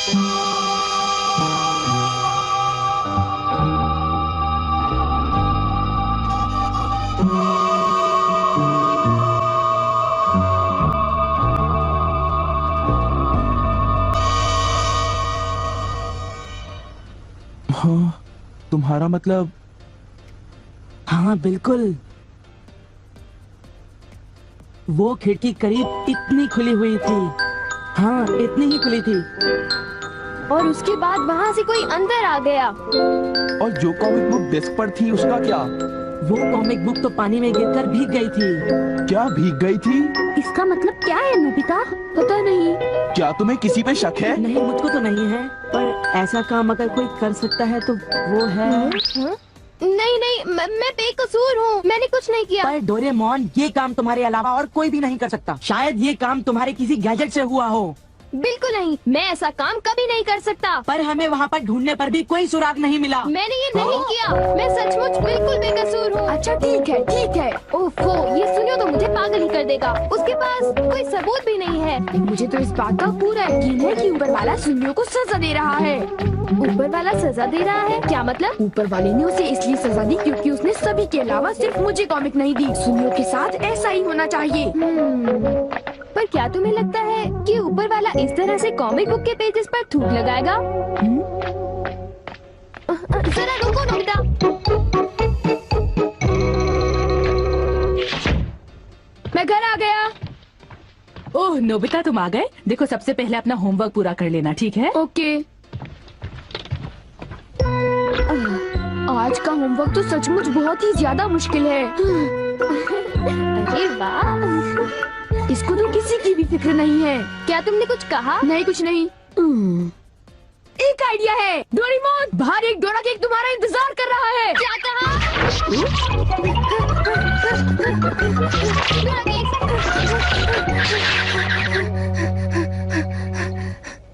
हाँ, तुम्हारा मतलब? हाँ बिल्कुल, वो खिड़की करीब इतनी खुली हुई थी। हाँ, इतनी ही खुली थी। और उसके बाद वहाँ से कोई अंदर आ गया। और जो कॉमिक बुक डेस्क पर थी उसका क्या? वो कॉमिक बुक तो पानी में गिरकर भीग गई थी। क्या भीग गई थी? इसका मतलब क्या है नोबिता? पता नहीं। क्या तुम्हें किसी पे शक है? नहीं, मुझको तो नहीं है, पर ऐसा काम अगर कोई कर सकता है तो वो है। नहीं नहीं, मैं बेकसूर हूँ, मैंने कुछ नहीं किया। पर डोरेमोन, ये काम तुम्हारे अलावा और कोई भी नहीं कर सकता। शायद ये काम तुम्हारे किसी गैजेट से हुआ हो। बिल्कुल नहीं, मैं ऐसा काम कभी नहीं कर सकता। पर हमें वहाँ पर ढूंढने पर भी कोई सुराग नहीं मिला। मैंने ये नहीं किया, मैं सचमुच बिल्कुल बेकसूर हूँ। अच्छा ठीक है ठीक है। ओफो, ये सुनियो तो मुझे पागल ही कर देगा। उसके पास कोई सबूत भी नहीं है। मुझे तो इस बात का पूरा यकीन है कि ऊपर वाला सुनियो को सजा दे रहा है। ऊपर वाला सजा दे रहा है? क्या मतलब? ऊपर वाले ने उसे इसलिए सजा दी क्योंकि उसने सभी के अलावा सिर्फ मुझे कॉमिक नहीं दी। सुनियो के साथ ऐसा ही होना चाहिए। पर क्या तुम्हें लगता है कि ऊपर वाला इस तरह से कॉमिक बुक के पेजेस पर थूक लगाएगा? जरा रुको नोबिता। मैं घर आ गया। ओह नोबिता, तुम आ गए। देखो, सबसे पहले अपना होमवर्क पूरा कर लेना, ठीक है? ओके। आज का होमवर्क तो सचमुच बहुत ही ज्यादा मुश्किल है। अरे वाह, इसको तो किसी की भी फिक्र नहीं है। क्या तुमने कुछ कहा? नहीं, कुछ नहीं। एक आइडिया है। डोरेमोन, बाहर एक डोरा केक तुम्हारा इंतजार कर रहा है। क्या कहा?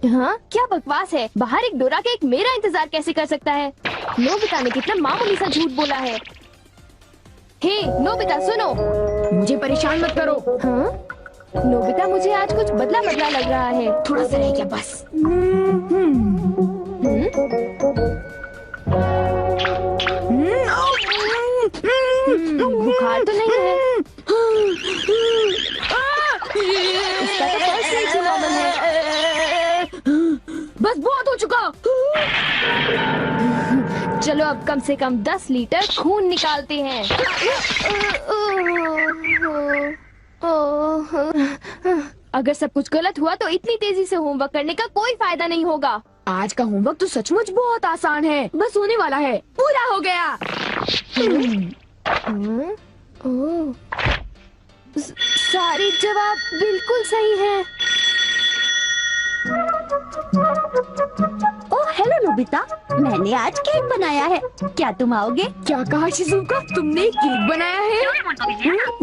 हाँ, क्या बकवास है। बाहर एक डोरा केक मेरा इंतजार कैसे कर सकता है? नोबिता ने कितना मामूली सा झूठ बोला है। हे नोबिता, सुनो, मुझे परेशान मत करो। हाँ? नोबिता, मुझे आज कुछ बदला बदला लग रहा है। थोड़ा सा रह गया बस। बुखार तो नहीं है? इसका तो फर्स्ट रेट नॉर्मल है। बस बहुत हो चुका। चलो अब कम से कम 10 लीटर खून निकालते हैं। अगर सब कुछ गलत हुआ तो इतनी तेजी से होमवर्क करने का कोई फायदा नहीं होगा। आज का होमवर्क तो सचमुच बहुत आसान है, बस होने वाला है। पूरा हो गया। सारे जवाब बिल्कुल सही हैं। ओह हेलो नोबिता, मैंने आज केक बनाया है, क्या तुम आओगे? क्या कहा शिज़ुका? तुमने केक बनाया है?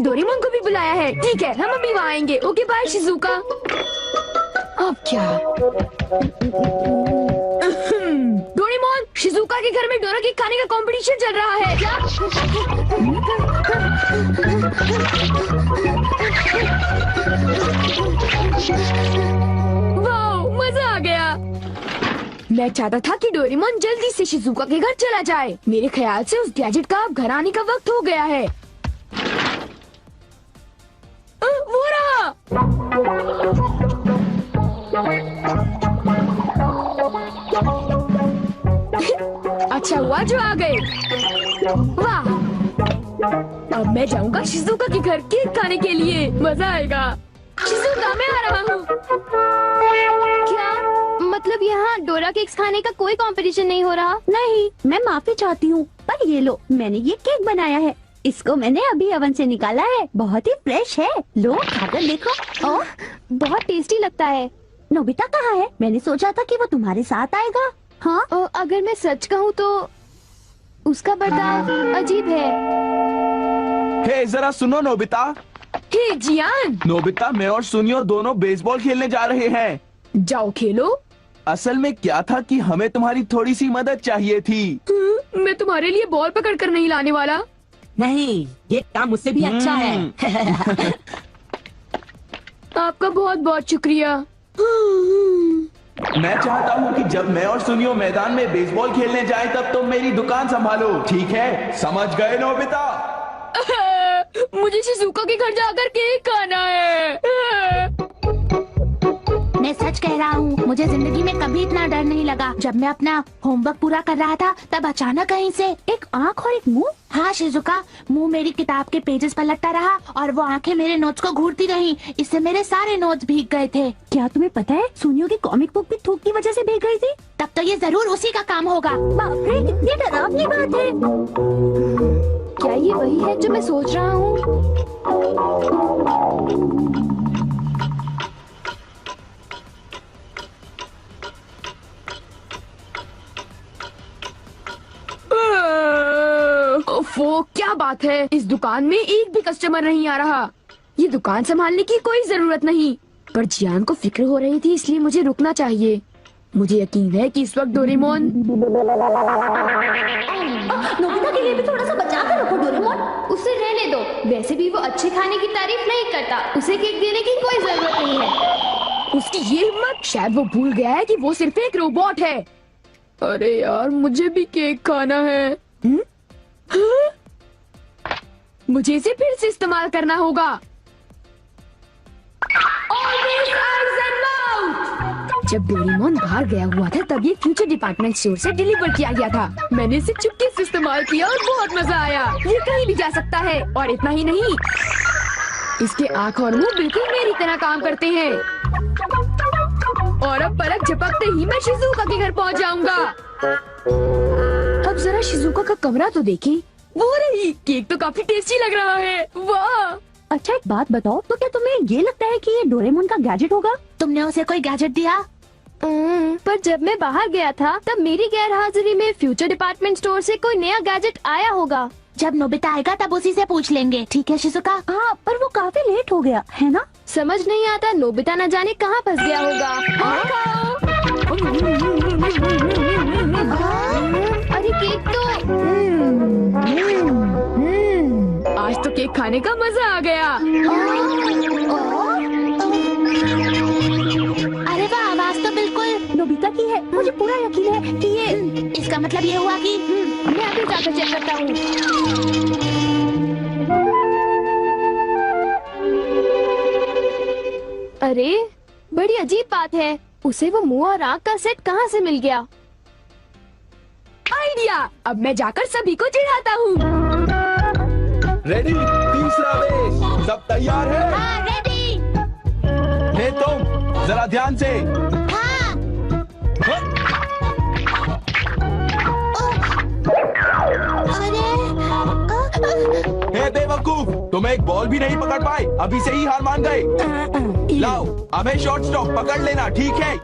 डोरेमोन को भी बुलाया है। ठीक है, हम अभी वहाँ आएंगे। Okay bye Shizuka. अब क्या? डोरेमोन, शिज़ुका के घर में डोरा केक खाने का कंपटीशन चल रहा है। क्या? वाह, मजा आ गया। मैं चाहता था कि डोरेमोन जल्दी से शिज़ुका के घर चला जाए। मेरे ख्याल से उस गैजेट का अब घर आने का वक्त हो गया है। वो रहा। अच्छा हुआ जो आ गए। वाह, अब मैं जाऊंगा शिज़ुका के घर केक खाने के लिए। मजा आएगा। शिज़ुका, मैं आ रहा हूँ। क्या मतलब यहाँ डोरा केक्स खाने का कोई कंपटीशन नहीं हो रहा? नहीं, मैं माफी चाहती हूँ, पर ये लो, मैंने ये केक बनाया है। इसको मैंने अभी ओवन से निकाला है, बहुत ही फ्रेश है। लो खाकर देखो। ओह, बहुत टेस्टी लगता है। नोबिता कहाँ है? मैंने सोचा था कि वो तुम्हारे साथ आएगा। हाँ, अगर मैं सच कहूँ तो उसका बर्ताव अजीब है। हे जरा सुनो नोबिता। हे जियान, नोबिता, मैं और सुनियो दोनों बेसबॉल खेलने जा रहे हैं। जाओ खेलो। असल में क्या था कि हमें तुम्हारी थोड़ी सी मदद चाहिए थी। मैं तुम्हारे लिए बॉल पकड़ कर नहीं लाने वाला। नहीं, ये काम मुझसे भी अच्छा है। आपका बहुत बहुत शुक्रिया। मैं चाहता हूँ कि जब मैं और सुनियो मैदान में बेसबॉल खेलने जाएं तब तुम मेरी दुकान संभालो, ठीक है? समझ गए नोबिता? मुझे शिजुका के घर जाकर केक खाना है। मैं सच कह रहा हूँ, मुझे जिंदगी में कभी इतना डर नहीं लगा। जब मैं अपना होमवर्क पूरा कर रहा था तब अचानक कहीं से एक आँख और एक मुंह। हाँ शिजुका, मुंह मेरी किताब के पेजेस पर लटका रहा और वो आंखें मेरे नोट्स को घूरती रहीं। इससे मेरे सारे नोट्स भीग गए थे। क्या तुम्हें पता है, सुनियो की कॉमिक बुक भी थूक की वजह से भीग गई थी? तब तो ये जरूर उसी का काम होगा। बाप रे, कितनी डरावनी बात है। क्या ये वही है जो मैं सोच रहा हूँ? ओफो, क्या बात है, इस दुकान में एक भी कस्टमर नहीं आ रहा। ये दुकान संभालने की कोई जरूरत नहीं, पर जियान को फिक्र हो रही थी, इसलिए मुझे रुकना चाहिए। मुझे यकीन है कि इस वक्त डोरेमोन। नोबिता के लिए भी थोड़ा सा बचा कर रखो डोरेमोन। उसे रहने दो, वैसे भी वो अच्छे खाने की तारीफ नहीं करता। उसे केक देने की कोई जरूरत नहीं है। उसकी ये हिम्मत, शायद वो भूल गया है कि वो सिर्फ एक रोबोट है। अरे यार, मुझे भी केक खाना है। हाँ? मुझे इसे फिर से इस्तेमाल करना होगा। Always eyes and mouth। जब डोरेमोन बाहर गया हुआ था तब ये फ्यूचर डिपार्टमेंट स्टोर से डिलीवर किया गया था। मैंने इसे चुपके से इस्तेमाल किया और बहुत मजा आया। ये कहीं भी जा सकता है, और इतना ही नहीं, इसके आँख और मुंह बिल्कुल मेरी तरह काम करते हैं। और अब पलक झपकते ही मैं शिजुका के घर पहुंच जाऊंगा। अब जरा शिजुका का कमरा तो देखें। वो रही, केक तो काफी टेस्टी लग रहा है। वाह! अच्छा एक बात बताओ, तो क्या तुम्हें ये लगता है कि ये डोरेमोन का गैजेट होगा? तुमने उसे कोई गैजेट दिया? पर जब मैं बाहर गया था तब मेरी गैरहाजिरी में फ्यूचर डिपार्टमेंट स्टोर से कोई नया गैजेट आया होगा। जब नोबिता आएगा तब उसी से पूछ लेंगे, ठीक है शिजुका? हाँ, पर वो काफी लेट हो गया है ना? समझ नहीं आता, नोबिता न जाने कहाँ फंस गया होगा। अरे केक तो आज तो केक खाने का मजा आ गया। अरे वाह, आवाज तो बिल्कुल नोबिता की है। मुझे पूरा यकीन है कि ये, इसका मतलब ये हुआ कि मैं अभी जाकर चेक करता हूँ। अरे बड़ी अजीब बात है, उसे वो मुंह और आँख का सेट कहाँ से मिल गया? आइडिया! अब मैं जाकर सभी को चिढ़ाता हूँ। रेडी? तीसरा बेस, सब तैयार है? हाँ, रेडी। हे तुम, जरा ध्यान से। हाँ। हे बेवकूफ, तुम एक बॉल भी नहीं पकड़ पाए, अभी से ही हार मान गए। लाओ, अबे शॉर्ट स्टॉप पकड़ लेना, ठीक है?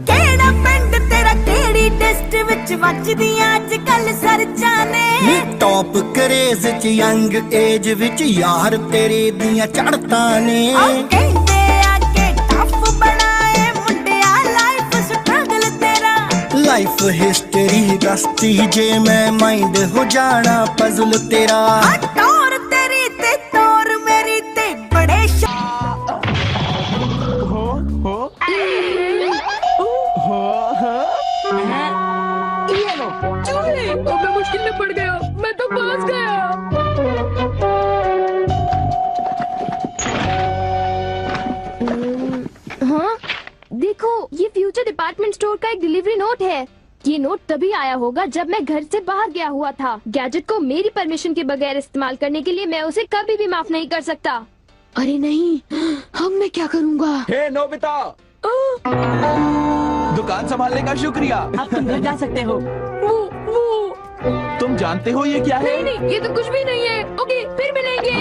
केड़ा पिंड तेरा केड़ी टेस्ट विच वजदियां अजकल सरचा ने टॉप क्रेज च यंग एज विच यार तेरे दियां चढ़ता ने कहंदे आके टफ बनाए मुंडिया लाइफ स्ट्रगल तेरा लाइफ हिस्ट्री दसती जे मैं माइंड हो जाना पजल तेरा टोर तेरी ते तोर मेरी ते बड़े ये लो। चूहे! अब मैं मुश्किल में पड़ गया, मैं तो फंस गया। हाँ, देखो, ये फ्यूचर डिपार्टमेंट स्टोर का एक डिलीवरी नोट है। ये नोट तभी आया होगा जब मैं घर से बाहर गया हुआ था। गैजेट को मेरी परमिशन के बगैर इस्तेमाल करने के लिए मैं उसे कभी भी माफ नहीं कर सकता। अरे नहीं, अब मैं क्या करूँगा? हे नोबिता, दुकान संभालने का शुक्रिया। अब तुम घर जा सकते हो। वो तुम जानते हो ये क्या है? नहीं, ये तो कुछ भी नहीं है। ओके, फिर मिलेंगे।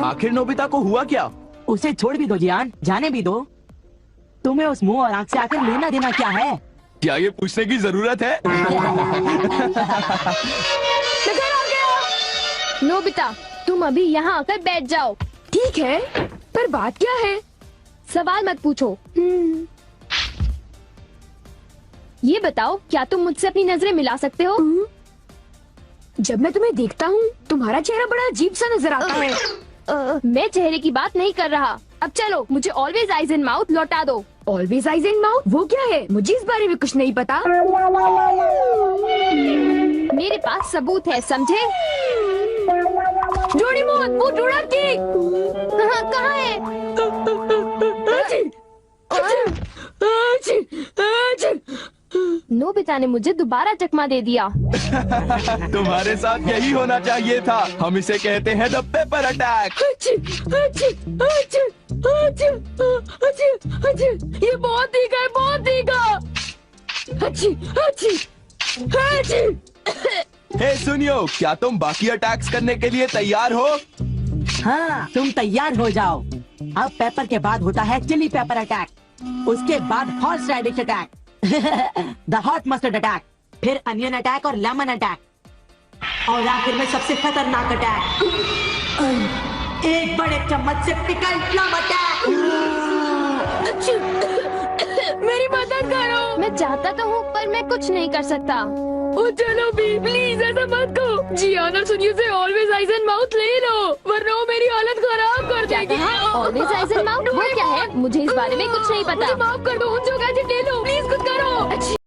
आखिर नोबिता को हुआ क्या? उसे छोड़ भी दो जियान, जाने भी दो। तुम्हें उस मुंह और आंख से आकर लेना देना क्या है? क्या ये पूछने की जरूरत है? मैं घर आ गया। नोबिता, तुम अभी यहाँ आकर बैठ जाओ। ठीक है, पर बात क्या है? सवाल मत पूछो। ये बताओ, क्या तुम मुझसे अपनी नजरें मिला सकते हो? जब मैं तुम्हें देखता हूँ तुम्हारा चेहरा बड़ा अजीब सा नजर आता है। मैं चेहरे की बात नहीं कर रहा। अब चलो मुझे ऑलवेज आइज इन माउथ लौटा दो। ऑलवेज आइज इन माउथ वो क्या है? मुझे इस बारे में कुछ नहीं पता। मेरे पास सबूत है, समझे? डोरेमोन, वो डोरा केक कहाँ है? नोबिता ने मुझे दोबारा चकमा दे दिया। तुम्हारे साथ यही होना चाहिए था। हम इसे कहते हैं द पेपर अटैक। ये बहुत तीखा है, बहुत तीखा। हे सुनियो, क्या तुम बाकी अटैक्स करने के लिए तैयार हो? हाँ, तुम तैयार हो जाओ। अब पेपर के बाद होता है चिली पेपर अटैक, उसके बाद horseradish attack, the hot mustard attack, फिर अनियन अटैक और लेमन अटैक, और आखिर में सबसे खतरनाक अटैक, एक बड़े चम्मच से पिकल प्लम अटैक। मेरी मदद करो। मैं चाहता तो हूँ पर मैं कुछ नहीं कर सकता। ओ चलो भी, प्लीज ऐसा मत करो। जियाना सुनियो से ऑलवेज आइज एंड माउथ ले लो, वरना वो मेरी हालत खराब कर देगी। ऑलवेज आइज एंड माउथ वो क्या है? मुझे इस बारे में कुछ नहीं पता। मुझे माफ कर दो, उन जो गैजेट ले लो, प्लीज कुछ करो।